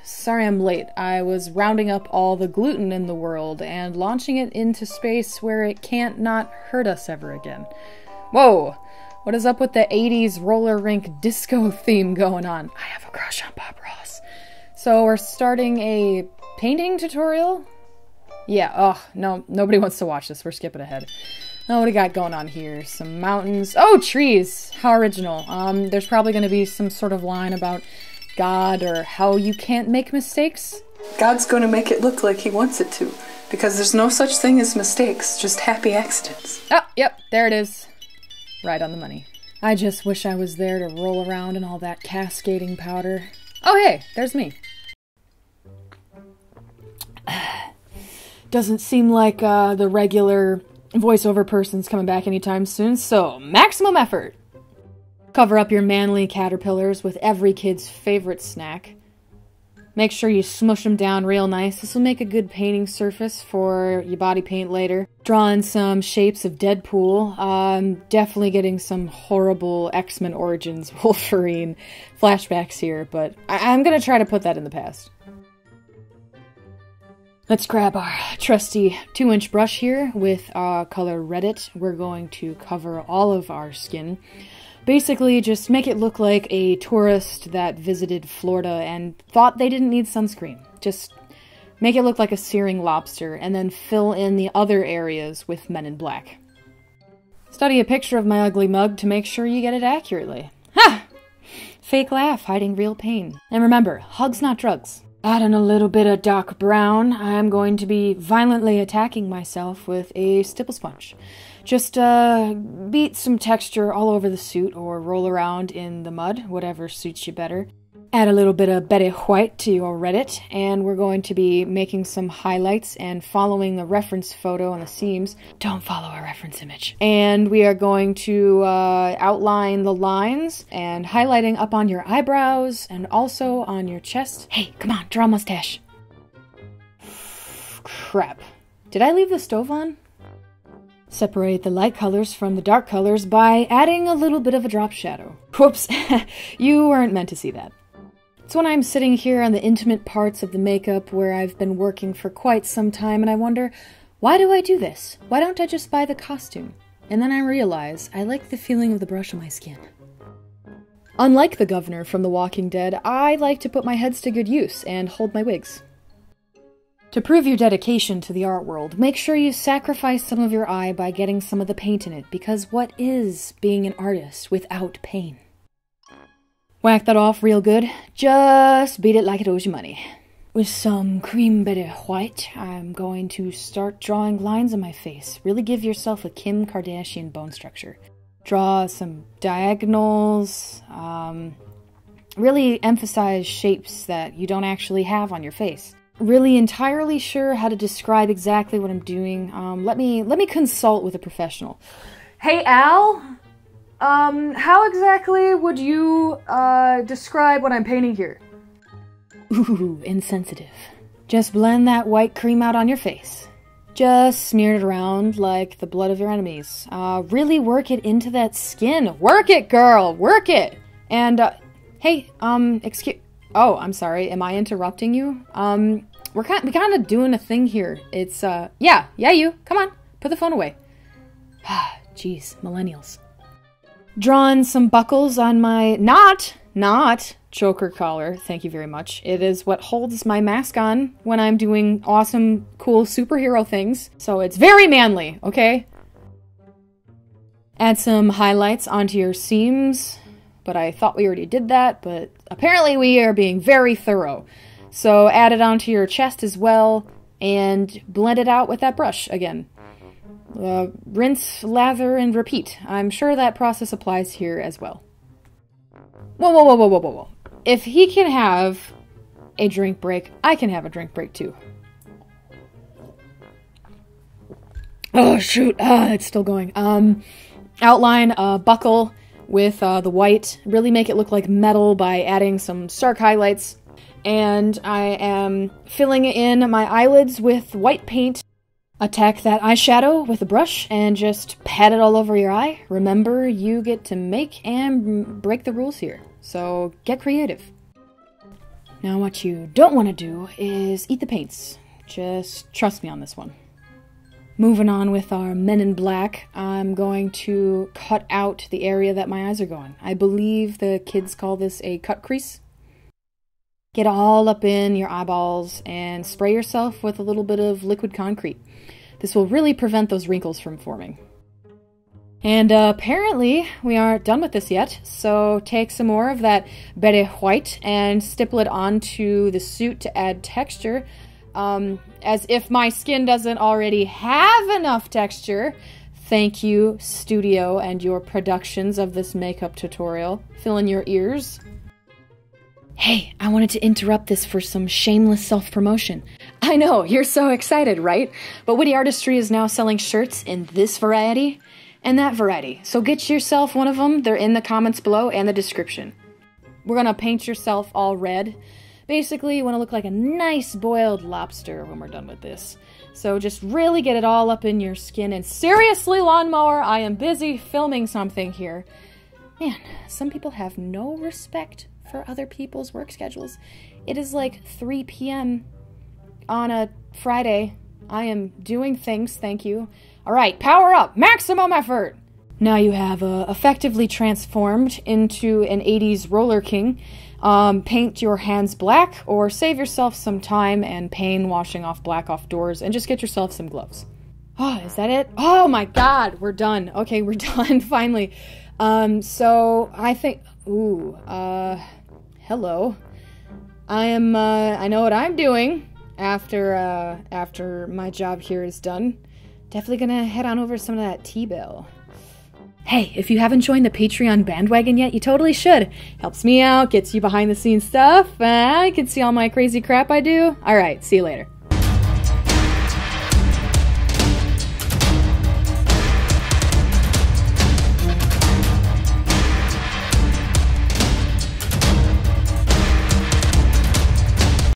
Sorry I'm late. I was rounding up all the gluten in the world and launching it into space where it can't not hurt us ever again. Whoa! What is up with the 80s roller rink disco theme going on? I have a crush on Bob Ross. So we're starting a painting tutorial? Yeah, oh, no, nobody wants to watch this. We're skipping ahead. Oh, what do we got going on here? Some mountains. Oh, trees! How original. There's probably going to be some sort of line about God or how you can't make mistakes. God's going to make it look like he wants it to, because there's no such thing as mistakes, just happy accidents. Oh, yep, there it is. Right on the money. I just wish I was there to roll around in all that cascading powder. Oh, hey, there's me. Doesn't seem like the regular voiceover person's coming back anytime soon, so maximum effort. Cover up your manly caterpillars with every kid's favorite snack. Make sure you smush them down real nice. This will make a good painting surface for your body paint later. Drawing some shapes of Deadpool. Definitely getting some horrible X-Men Origins Wolverine flashbacks here, but I'm gonna try to put that in the past. Let's grab our trusty 2-inch brush here with color Reddit. We're going to cover all of our skin. Basically, just make it look like a tourist that visited Florida and thought they didn't need sunscreen. Just make it look like a searing lobster, and then fill in the other areas with Men in Black. Study a picture of my ugly mug to make sure you get it accurately. Ha! Fake laugh hiding real pain. And remember, hugs not drugs. Adding a little bit of dark brown, I'm going to be violently attacking myself with a stipple sponge. Just beat some texture all over the suit or roll around in the mud, whatever suits you better. Add a little bit of Betty White to your Reddit, and we're going to be making some highlights and following the reference photo on the seams. Don't follow a reference image. And we are going to outline the lines and highlighting up on your eyebrows and also on your chest. Hey, come on, draw a mustache. Crap. Did I leave the stove on? Separate the light colors from the dark colors by adding a little bit of a drop shadow. Whoops, you weren't meant to see that. It's when I'm sitting here on the intimate parts of the makeup where I've been working for quite some time and I wonder, why do I do this? Why don't I just buy the costume? And then I realize I like the feeling of the brush on my skin. Unlike the governor from The Walking Dead, I like to put my heads to good use and hold my wigs. To prove your dedication to the art world, make sure you sacrifice some of your eye by getting some of the paint in it, because what is being an artist without pain? Whack that off real good. Just beat it like it owes you money. With some cream Betty White, I'm going to start drawing lines on my face. Really give yourself a Kim Kardashian bone structure. Draw some diagonals. Really emphasize shapes that you don't actually have on your face. Really entirely sure how to describe exactly what I'm doing. Let me consult with a professional. Hey, Al? How exactly would you, describe what I'm painting here? Ooh, insensitive. Just blend that white cream out on your face. Just smear it around like the blood of your enemies. Really work it into that skin. Work it, girl! Work it! And, hey, excuse... Oh, I'm sorry. Am I interrupting you? We kind of doing a thing here. It's, yeah, you. Come on. Put the phone away. Jeez, millennials. Drawn some buckles on my not choker collar. Thank you very much. It is what holds my mask on when I'm doing awesome, cool superhero things. So it's very manly, okay? Add some highlights onto your seams. But I thought we already did that, but apparently we are being very thorough. So add it onto your chest as well, and blend it out with that brush again. Rinse, lather, and repeat. I'm sure that process applies here as well. Whoa. If he can have a drink break, I can have a drink break too. Oh, shoot. It's still going. Outline a buckle with the white. Really make it look like metal by adding some stark highlights. And I am filling in my eyelids with white paint. Attack that eyeshadow with a brush and just pat it all over your eye. Remember, you get to make and break the rules here, so get creative. Now what you don't want to do is eat the paints. Just trust me on this one. Moving on with our Men in Black, I'm going to cut out the area that my eyes are going. I believe the kids call this a cut crease. Get all up in your eyeballs and spray yourself with a little bit of liquid concrete. This will really prevent those wrinkles from forming. And apparently we aren't done with this yet, so take some more of that bere white and stipple it onto the suit to add texture. As if my skin doesn't already have enough texture. Thank you, studio, and your productions of this makeup tutorial. Fill in your ears. Hey, I wanted to interrupt this for some shameless self-promotion. I know, you're so excited, right? But Witte Artistry is now selling shirts in this variety and that variety. So get yourself one of them. They're in the comments below and the description. We're gonna paint yourself all red. Basically, you want to look like a nice boiled lobster when we're done with this. So just really get it all up in your skin. And seriously, Lawnmower, I am busy filming something here. Man, some people have no respect for other people's work schedules. It is like 3 p.m. on a Friday. I am doing things, thank you. All right, power up, maximum effort. Now you have effectively transformed into an 80s roller king. Paint your hands black or save yourself some time and pain washing off black off doors and just get yourself some gloves. Oh, is that it? Oh my god, we're done. Okay, we're done finally. So I think, hello. I know what I'm doing after my job here is done. Definitely gonna head on over to some of that T-bill. Hey, if you haven't joined the Patreon bandwagon yet, you totally should. Helps me out, gets you behind the scenes stuff, you can see all my crazy crap I do. Alright, see you later.